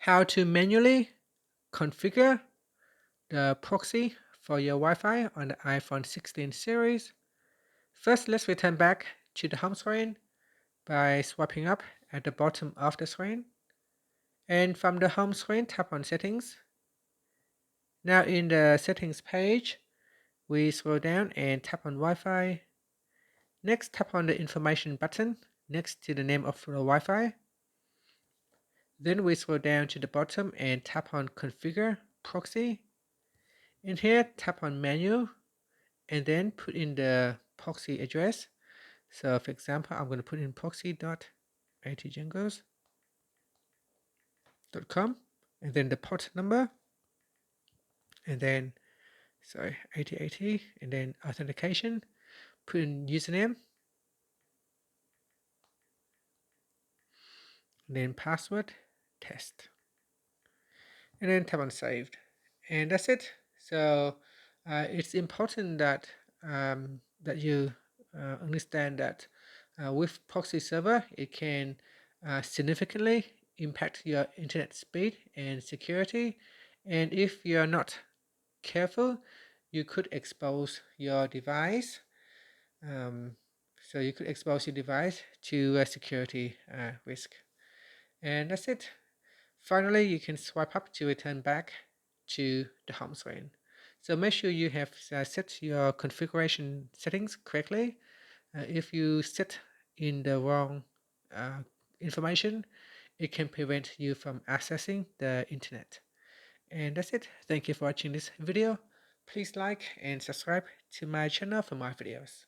how to manually configure the proxy for your Wi-Fi on the iPhone 16 series. First, let's return back to the home screen by swiping up at the bottom of the screen. And from the home screen, tap on Settings. Now in the Settings page, we scroll down and tap on Wi-Fi. Next, tap on the Information button next to the name of the Wi-Fi. Then we scroll down to the bottom and tap on Configure Proxy. In here, tap on Menu and then put in the proxy address. So for example, I'm going to put in proxy.atjungles.com and then the port number and then 8080 and then authentication, put in username and then password test and then tap on saved, and that's it. So it's important that that you understand that with proxy server it can significantly impact your internet speed and security, and if you're not careful you could expose your device to a security risk. And that's it. Finally, you can swipe up to return back to the home screen. So make sure you have set your configuration settings correctly. If you set in the wrong information, it can prevent you from accessing the internet. And that's it. Thank you for watching this video. Please like and subscribe to my channel for more videos.